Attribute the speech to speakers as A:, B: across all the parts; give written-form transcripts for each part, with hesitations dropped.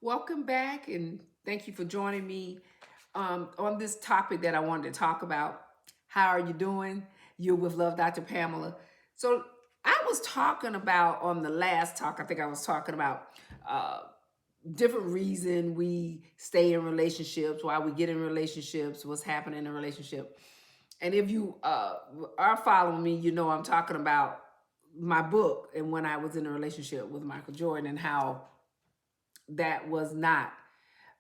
A: Welcome back, and thank you for joining me on this topic that I wanted to talk about. How are you doing? You're with Love Dr. Pamela. So, I was talking about on the last talk, I think I was talking about uh, different reason we stay in relationships, why we get in relationships, what's happening in a relationship. And if you are following me, you know I'm talking about my book and when I was in a relationship with Michael Jordan and how that was not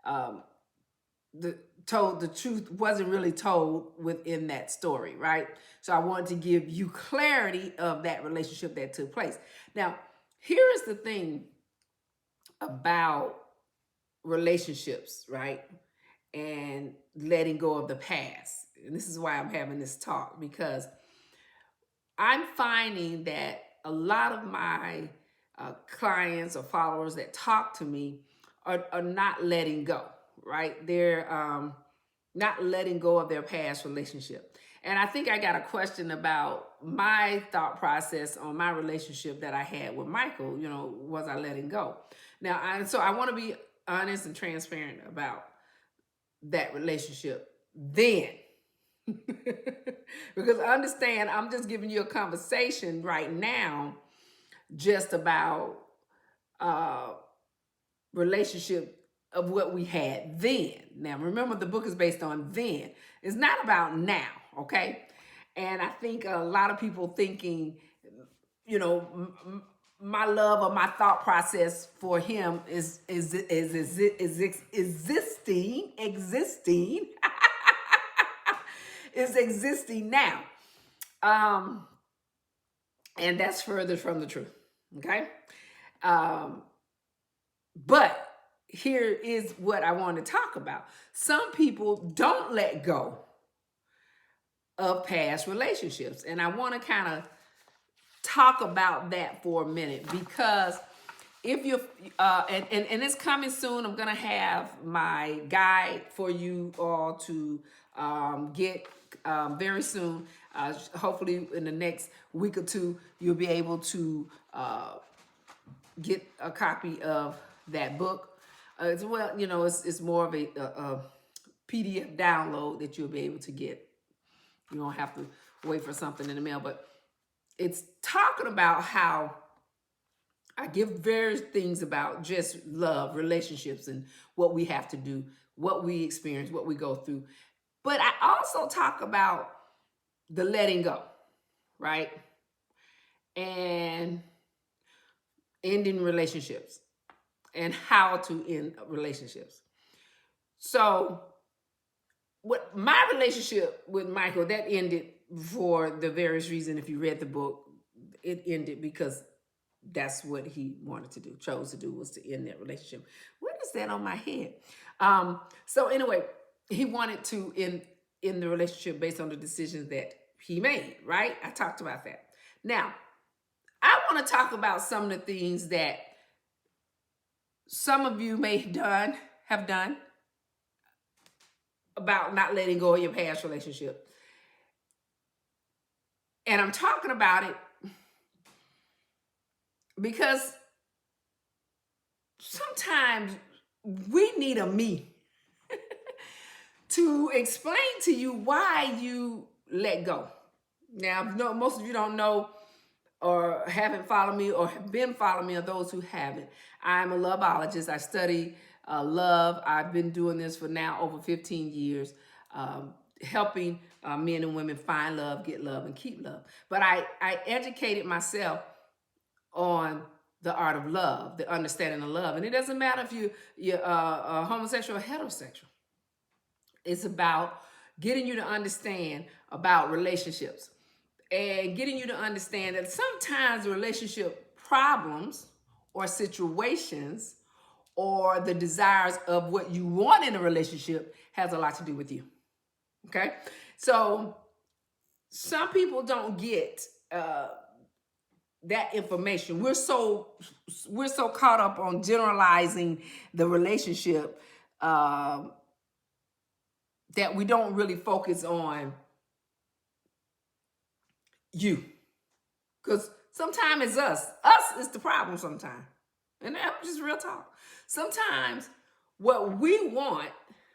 A: um, the told the truth wasn't really told within that story, right? So I wanted to give you clarity of that relationship that took place. Now, here is the thing about relationships, right? And letting go of the past. And this is why I'm having this talk because I'm finding that a lot of my clients or followers that talk to me are not letting go, right? They're not letting go of their past relationship. And I think I got a question about my thought process on my relationship that I had with Michael. Was I letting go? Now, so I want to be honest and transparent about that relationship then. Because understand, I'm just giving you a conversation right now just about uh relationship of what we had then. Now remember, the book is based on then. It's not about now, okay? And I think a lot of people thinking, my love or my thought process for him is existing is existing now. Um, and that's further from the truth. Okay. Um, but here is what I want to talk about. Some people don't let go of past relationships. And I want to kind of talk about that for a minute because if you and it's coming soon. I'm gonna have my guide for you all to get very soon. Hopefully in the next week or two, you'll be able to get a copy of that book. As well, it's more of a PDF download that you'll be able to get. You don't have to wait for something in the mail, but it's talking about how I give various things about just love, relationships, and what we have to do, what we experience, what we go through. But I also talk about the letting go, right? And ending relationships and how to end relationships. So, what my relationship with Michael that ended for the various reason. If you read the book, it ended because that's what he wanted to do, chose to do, was to end that relationship. What is that on my head? So anyway, he wanted to end the relationship based on the decisions that he made, right? I talked about that. Now, I want to talk about some of the things that some of you may have done about not letting go of your past relationship. And I'm talking about it because sometimes we need a me to explain to you why you let go. Now, no, most of you don't know or haven't followed me or have been following me, or those who haven't. I'm a loveologist. I study love. I've been doing this for now over 15 years, helping men and women find love, get love, and keep love. But I educated myself on the art of love, the understanding of love. And it doesn't matter if you're homosexual or heterosexual. It's about getting you to understand about relationships and getting you to understand that sometimes relationship problems or situations or the desires of what you want in a relationship has a lot to do with you. Okay? So some people don't get that information. We're so caught up on generalizing the relationship that we don't really focus on you. Because sometimes it's us. Us is the problem sometimes. And I'm just real talk. Sometimes what we want,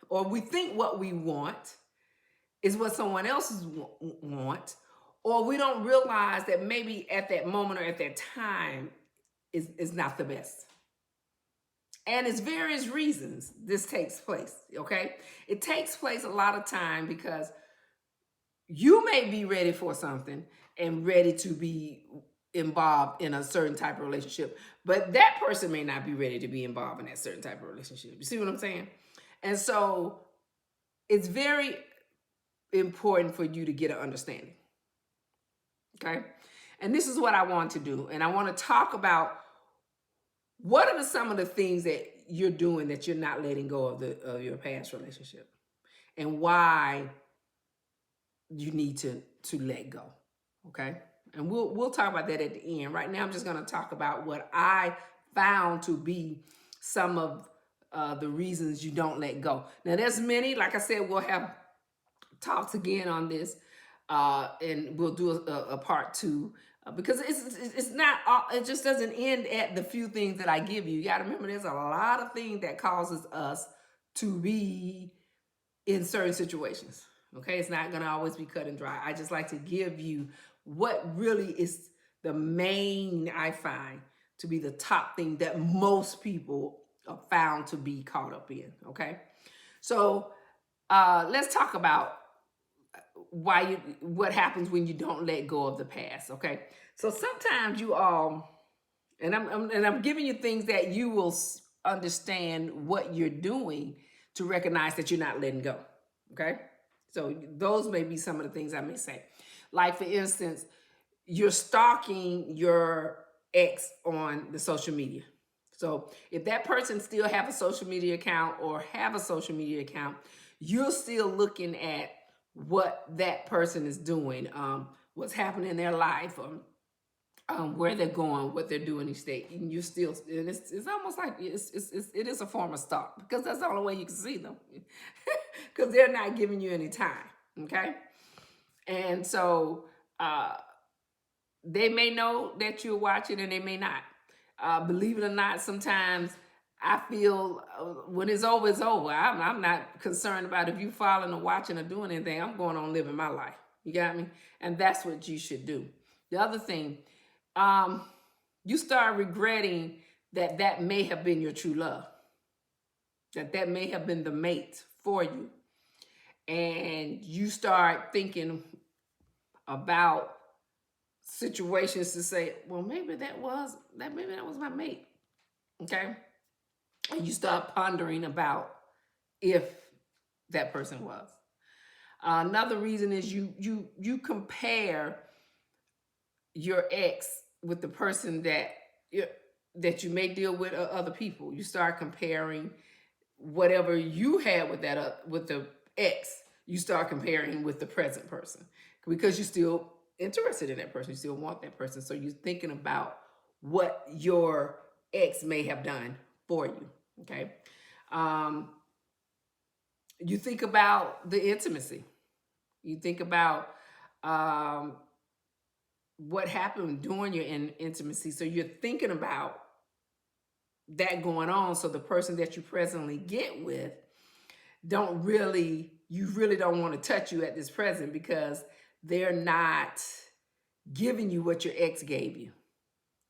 A: or we think what we want, is what someone else's want, or we don't realize that maybe at that moment or at that time is not the best. And it's various reasons this takes place, okay? It takes place a lot of time because you may be ready for something and ready to be involved in a certain type of relationship, but that person may not be ready to be involved in that certain type of relationship. You see what I'm saying? And so it's very important for you to get an understanding, okay? And this is what I want to do. And I want to talk about what are some of the things that you're doing that you're not letting go of your past relationship, and why you need to let go, okay? And we'll talk about that at the end. Right now, I'm just going to talk about what I found to be some of the reasons you don't let go. Now, there's many. Like I said, we'll have talks again on this, and we'll do a part two, because it's not all, it just doesn't end at the few things that I give you. You got to remember, there's a lot of things that causes us to be in certain situations. Okay, it's not going to always be cut and dry. I just like to give you what really is the main, I find to be the top thing that most people are found to be caught up in. Okay, so let's talk about what happens when you don't let go of the past. Okay, so sometimes you all, and I'm giving you things that you will understand what you're doing to recognize that you're not letting go. Okay, so those may be some of the things I may say. Like, for instance, you're stalking your ex on the social media. So if that person still have a social media account or have a social media account, you're still looking at what that person is doing, what's happening in their life, where they're going, what they're doing each day. And you still, and it's almost like it is a form of stalk, because that's the only way you can see them, because they're not giving you any time. Okay, and so they may know that you're watching, and they may not. Believe it or not, sometimes I feel when it's over, it's over. I'm not concerned about if you following or watching or doing anything. I'm going on living my life. You got me? And that's what you should do. The other thing, you start regretting that may have been your true love, that may have been the mate for you. And you start thinking about situations to say, well, maybe that was my mate. Okay? And you start pondering about if that person was. Another reason is you compare your ex with the person that you may deal with, other people. You start comparing whatever you had with with the ex. You start comparing with the present person, because you're still interested in that person. You still want that person. So you're thinking about what your ex may have done for you. Okay. You think about the intimacy. You think about what happened during your intimacy. So you're thinking about that going on. So the person that you presently get with you really don't want to touch you at this present, because they're not giving you what your ex gave you.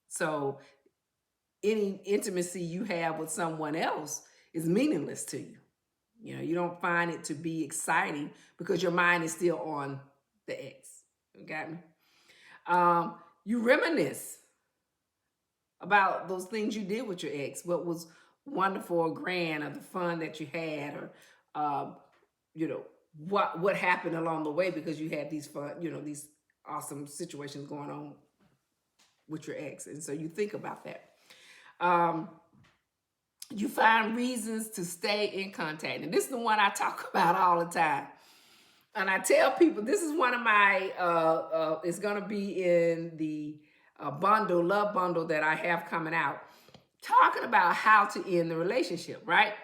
A: So any intimacy you have with someone else is meaningless to you. You know, you don't find it to be exciting because your mind is still on the ex. You got me? You reminisce about those things you did with your ex, what was wonderful or grand, or the fun that you had, or what happened along the way, because you had these fun, these awesome situations going on with your ex. And so you think about that. You find reasons to stay in contact. And this is the one I talk about all the time. And I tell people, this is one of my, it's going to be in the love bundle that I have coming out, talking about how to end the relationship, right?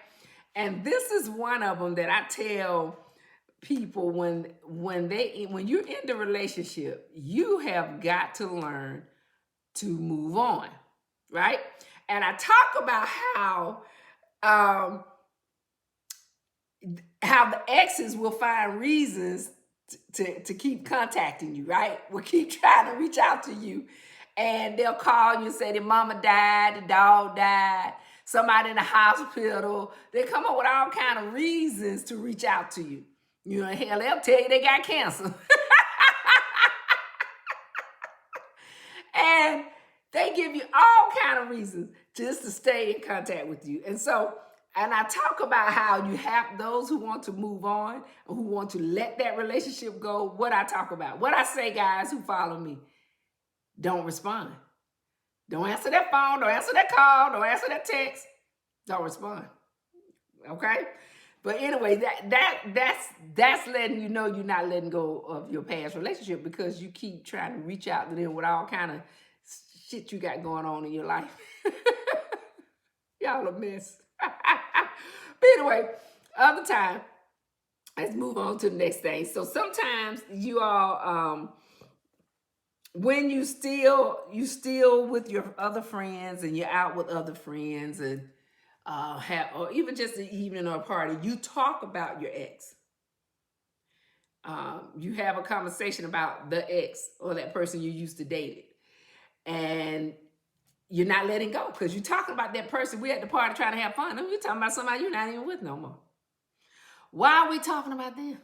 A: And this is one of them that I tell people, when you're in the relationship, you have got to learn to move on, right? And I talk about um, how the exes will find reasons to keep contacting you, right? Will keep trying to reach out to you. And they'll call you and say their mama died, the dog died, somebody in the hospital. They come up with all kind of reasons to reach out to you. You know, hell, they'll tell you they got cancer. And they give you all kind of reasons just to stay in contact with you. And so, and I talk about how you have those who want to move on, who want to let that relationship go. What I talk about, what I say, guys who follow me, don't respond. Don't answer that phone, don't answer that call, don't answer that text, don't respond. Okay? But anyway, that's letting you know you're not letting go of your past relationship, because you keep trying to reach out to them with all kind of shit you got going on in your life. Y'all a mess. But anyway, other time, let's move on to the next thing. So sometimes you all, when you still with your other friends and you're out with other friends and or even just an evening or a party, you talk about your ex. You have a conversation about the ex or that person you used to date, and you're not letting go because you're talking about that person. We at the party trying to have fun, and we're talking about somebody you're not even with no more. Why are we talking about them?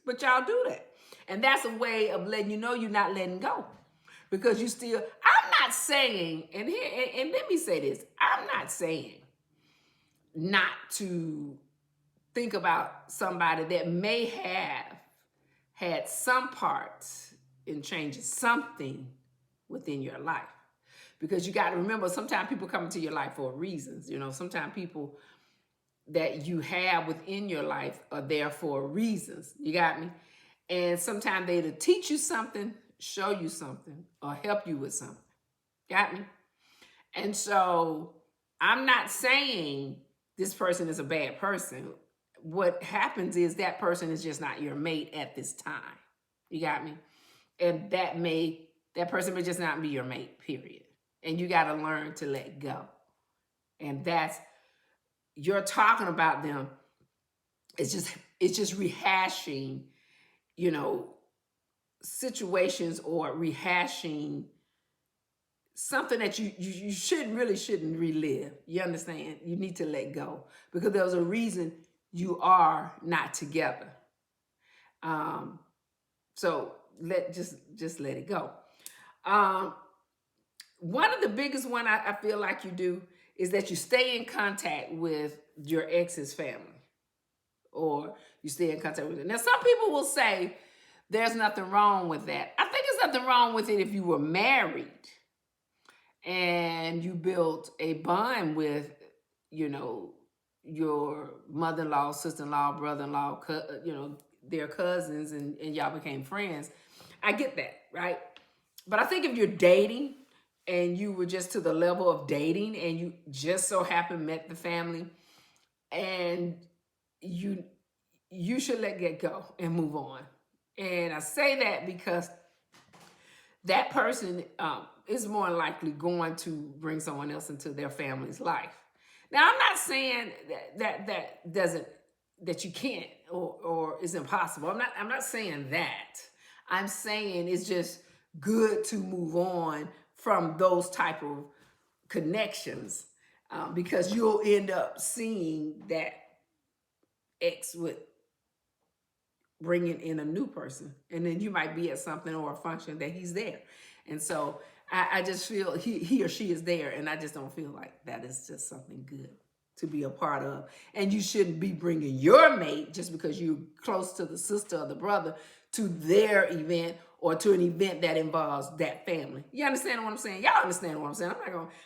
A: But y'all do that, and that's a way of letting you know you're not letting go, because you still. I'm not saying, and here, and let me say this: I'm not saying not to think about somebody that may have had some part in changing something within your life. Because you got to remember, sometimes people come into your life for reasons. You know, sometimes people that you have within your life are there for reasons. You got me? And sometimes they'll teach you something, show you something, or help you with something. Got me? And so I'm not saying this person is a bad person. What happens is that person is just not your mate at this time. You got me? And that person may just not be your mate, period. And you got to learn to let go. And you're talking about them. It's just rehashing, you know, situations, or rehashing something that you shouldn't relive. You understand? You need to let go, because there's a reason you are not together. So just let it go. One of the biggest one I feel like you do is that you stay in contact with your ex's family, or you stay in contact with it. Now, some people will say there's nothing wrong with that. I think there's nothing wrong with it if you were married and you built a bond with, you know, your mother-in-law, sister-in-law, brother-in-law, you know, their cousins, and y'all became friends. I get that, right? But I think if you're dating and you were just to the level of dating and you just so happened met the family, and you should let it go and move on. And I say that because that person is more likely going to bring someone else into their family's life. Now, I'm not saying that you can't or is impossible. I'm not saying that. I'm saying it's just good to move on from those type of connections, because you'll end up seeing that ex with bringing in a new person, and then you might be at something or a function that he's there, and so I just feel he or she is there, and I just don't feel like that is just something good to be a part of. And you shouldn't be bringing your mate just because you're close to the sister or the brother to their event, or to an event that involves that family. You understand what I'm saying? Y'all understand what I'm saying?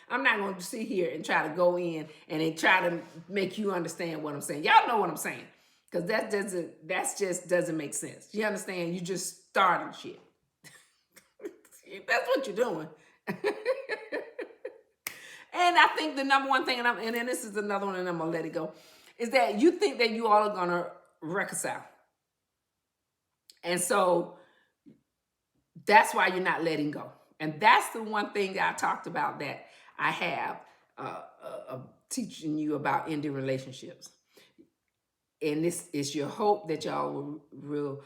A: I'm not going to sit here and try to go in and then try to make you understand what I'm saying. Y'all know what I'm saying, because that just doesn't make sense. You understand? You just starting shit. That's what you're doing. And I think the number one thing, and then this is another one, and I'm gonna let it go, is that you think that you all are gonna reconcile, and so that's why you're not letting go. And that's the one thing that I talked about, that I have teaching you about ending relationships. And this is your hope that y'all will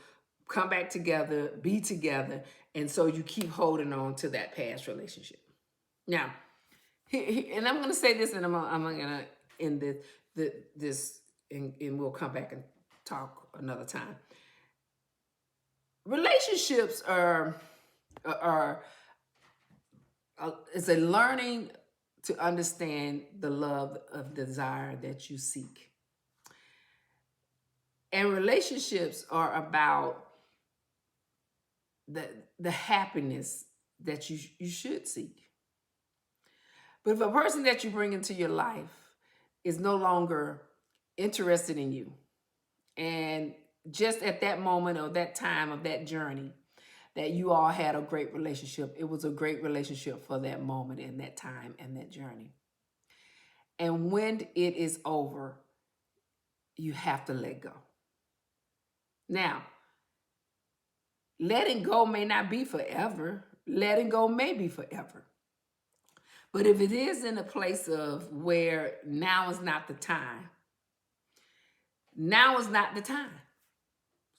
A: come back together, be together, and so you keep holding on to that past relationship. Now, and I'm going to say this, and I'm going to end this, and we'll come back and talk another time. Relationships are it's a learning to understand the love of desire that you seek. And relationships are about the happiness that you should seek. But if a person that you bring into your life is no longer interested in you, and just at that moment or that time of that journey that you all had a great relationship, it was a great relationship for that moment and that time and that journey. And when it is over, you have to let go. Now, letting go may not be forever. Letting go may be forever. But if it is in a place of where now is not the time, now is not the time.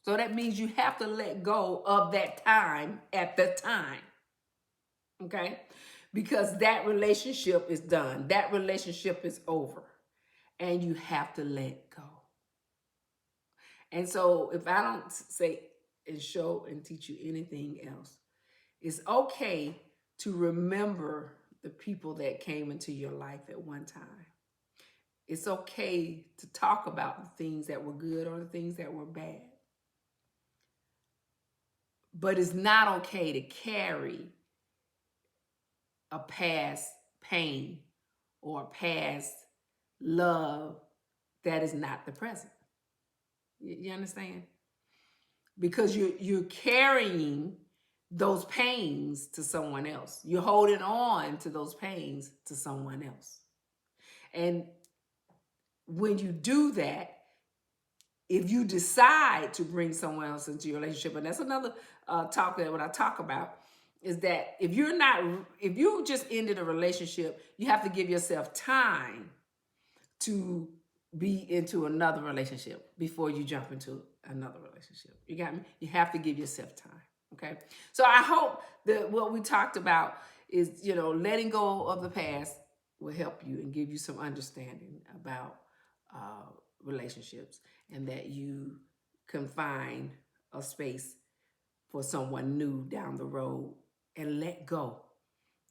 A: So that means you have to let go of that time at the time. Okay? Because that relationship is done. That relationship is over. And you have to let go. And so if I don't say and show and teach you anything else, it's okay to remember the people that came into your life at one time. It's okay to talk about the things that were good or the things that were bad. But it's not okay to carry a past pain or a past love that is not the present. You understand? Because you're carrying those pains to someone else. You're holding on to those pains to someone else. And when you do that, if you decide to bring someone else into your relationship, and that's another talk that what I talk about, is that if you just ended a relationship, you have to give yourself time to be into another relationship before you jump into another relationship. You got me? You have to give yourself time. Okay. So I hope that what we talked about is, letting go of the past will help you and give you some understanding about relationships, and that you can find a space for someone new down the road and let go.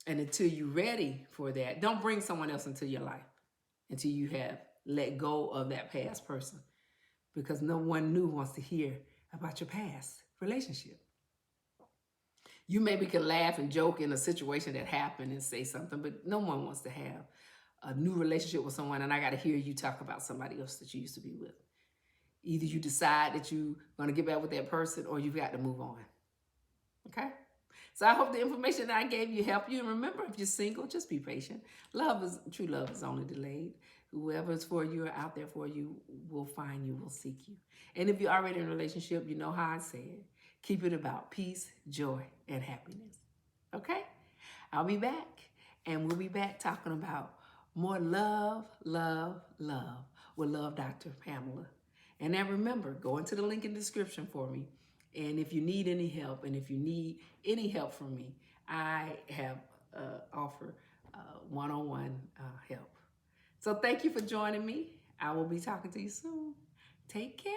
A: And until you're ready for that, don't bring someone else into your life until you have let go of that past person, because no one new wants to hear about your past relationship. You maybe can laugh and joke in a situation that happened and say something, but no one wants to have a new relationship with someone, and I got to hear you talk about somebody else that you used to be with. Either you decide that you're going to get back with that person, or you've got to move on. Okay? So I hope the information that I gave you helped you. And remember, if you're single, just be patient. True love is only delayed. Whoever is for you or out there for you will find you, will seek you. And if you're already in a relationship, you know how I say it. Keep it about peace, joy, and happiness. Okay? I'll be back. And we'll be back talking about more love, love, love with Love Dr. Pamela. And now remember, go into the link in the description for me. And if you need any help, and if you need any help from me, I have offer one-on-one help. So thank you for joining me. I will be talking to you soon. Take care.